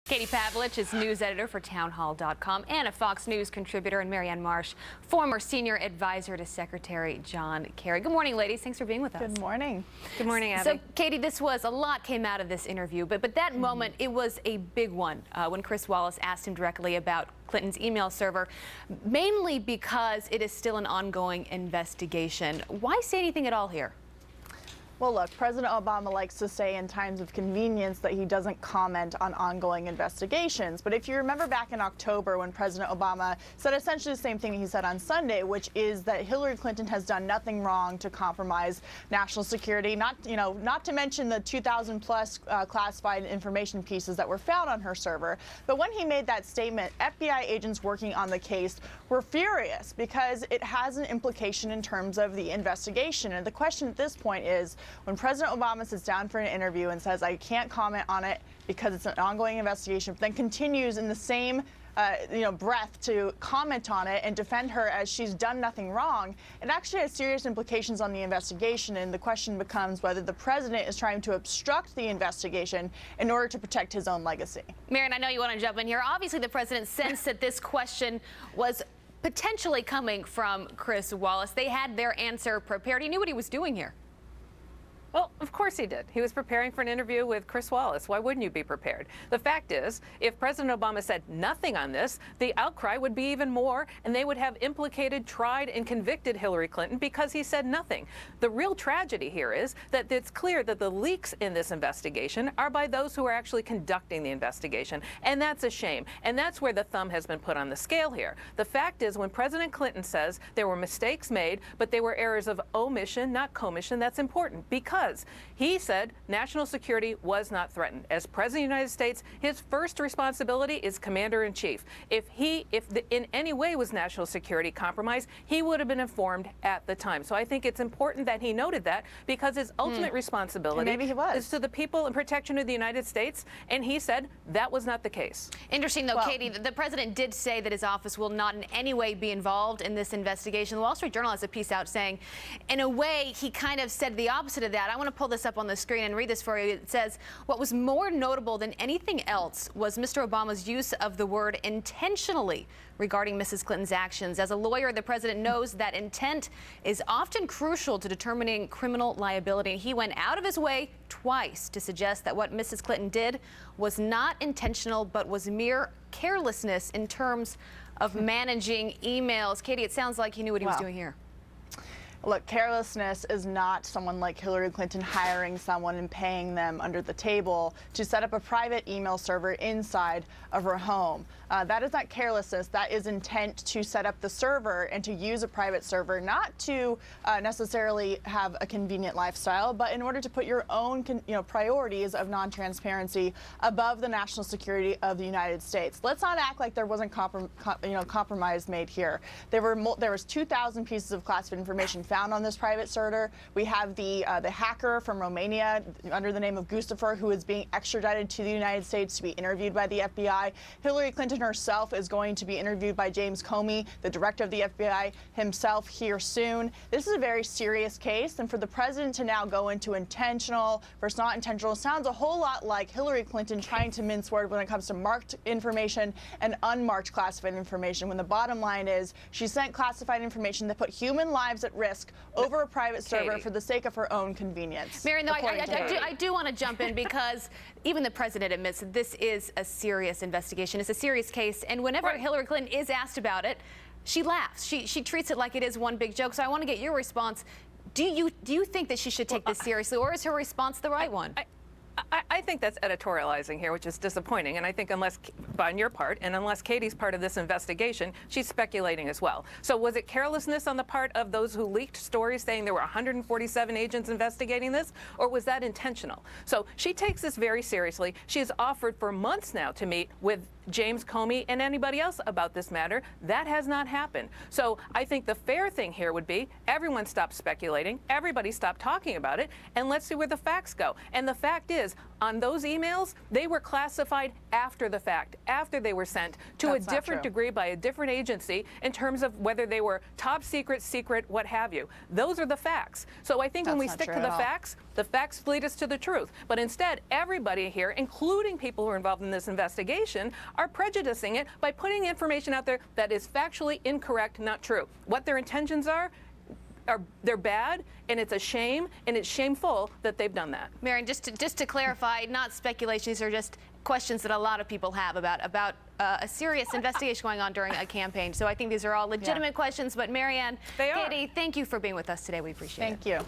Katie Pavlich is news editor for townhall.com and a Fox News contributor, and Marianne Marsh, former senior advisor to Secretary John Kerry. Good morning, ladies. Thanks for being with us. Good morning. Good morning, Abby. So, Katie, a lot came out of this interview, but that moment, it was a big one when Chris Wallace asked him directly about Clinton's email server, mainly because it is still an ongoing investigation. Why say anything at all here? Well, look, President Obama likes to say in times of convenience that he doesn't comment on ongoing investigations. But if you remember back in October when President Obama said essentially the same thing he said on Sunday, which is that Hillary Clinton has done nothing wrong to compromise national security, not to mention the 2,000 plus classified information pieces that were found on her server. But when he made that statement, FBI agents working on the case were furious because it has an implication in terms of the investigation. And the question at this point is, when President Obama sits down for an interview and says, I can't comment on it because it's an ongoing investigation, but then continues in the same breath to comment on it and defend her as she's done nothing wrong, it actually has serious implications on the investigation. And the question becomes whether the president is trying to obstruct the investigation in order to protect his own legacy. Marianne, I know you want to jump in here. Obviously, the president sensed that this question was potentially coming from Chris Wallace. They had their answer prepared. He knew what he was doing here. Well, of course he did. He was preparing for an interview with Chris Wallace. Why wouldn't you be prepared? The fact is, if President Obama said nothing on this, the outcry would be even more, and they would have implicated, tried, and convicted Hillary Clinton because he said nothing. The real tragedy here is that it's clear that the leaks in this investigation are by those who are actually conducting the investigation, and that's a shame. And that's where the thumb has been put on the scale here. The fact is, when President Clinton says there were mistakes made, but they were errors of omission, not commission, that's important because he said national security was not threatened. As President of the United States, his first responsibility is Commander-in-Chief. If in any way was national security compromised, he would have been informed at the time. So I think it's important that he noted that because his ultimate responsibility is to the people and protection of the United States, and he said that was not the case. Interesting, though, Katie, the president did say that his office will not in any way be involved in this investigation. The Wall Street Journal has a piece out saying, in a way, he kind of said the opposite of that. I want to pull this up on the screen and read this for you. It says, what was more notable than anything else was Mr. Obama's use of the word intentionally regarding Mrs. Clinton's actions. As a lawyer, the president knows that intent is often crucial to determining criminal liability. He went out of his way twice to suggest that what Mrs. Clinton did was not intentional, but was mere carelessness in terms of managing emails. Katie, it sounds like he knew what he was doing here. Look, carelessness is not someone like Hillary Clinton hiring someone and paying them under the table to set up a private email server inside of her home. That is not carelessness. That is intent to set up the server and to use a private server, not to necessarily have a convenient lifestyle, but in order to put your own priorities of non-transparency above the national security of the United States. Let's not act like there wasn't compromise made here. There was 2,000 pieces of classified information found on this private server. We have the hacker from Romania under the name of Gustafer, who is being extradited to the United States to be interviewed by the FBI. Hillary Clinton herself is going to be interviewed by James Comey, the director of the FBI himself, here soon. This is a very serious case, and for the president to now go into intentional versus not intentional sounds a whole lot like Hillary Clinton trying to mince words when it comes to marked information and unmarked classified information, when the bottom line is she sent classified information that put human lives at risk over a private server for the sake of her own convenience. Marianne, though, I do want to jump in because even the president admits that this is a serious investigation. It's a serious case, and whenever Hillary Clinton is asked about it, she laughs. She treats it like it is one big joke. So I want to get your response. Do you think that she should take this seriously, or is her response the right one? I think that's editorializing here, which is disappointing. And I think unless, on your part, and unless Katie's part of this investigation, she's speculating as well. So was it carelessness on the part of those who leaked stories saying there were 147 agents investigating this, or was that intentional? So she takes this very seriously. She has offered for months now to meet with James Comey and anybody else about this matter. That has not happened. So I think the fair thing here would be everyone stop speculating, everybody stop talking about it, and let's see where the facts go. And the fact is, is, on those emails, they were classified after the fact, after they were sent to That's a not different true. degree by a different agency in terms of whether they were top secret, secret, what have you. Those are the facts. So I think when That's we not stick true to the at all. facts lead us to the truth. But instead, everybody here, including people who are involved in this investigation, are prejudicing it by putting information out there that is factually incorrect, not true. What their intentions are they're bad, and it's a shame, and it's shameful that they've done that. Marion, just to clarify, not speculation, these are just questions that a lot of people have about a serious investigation going on during a campaign. So I think these are all legitimate questions. But Marianne, They are. Katie, thank you for being with us today. We appreciate it. Thank you.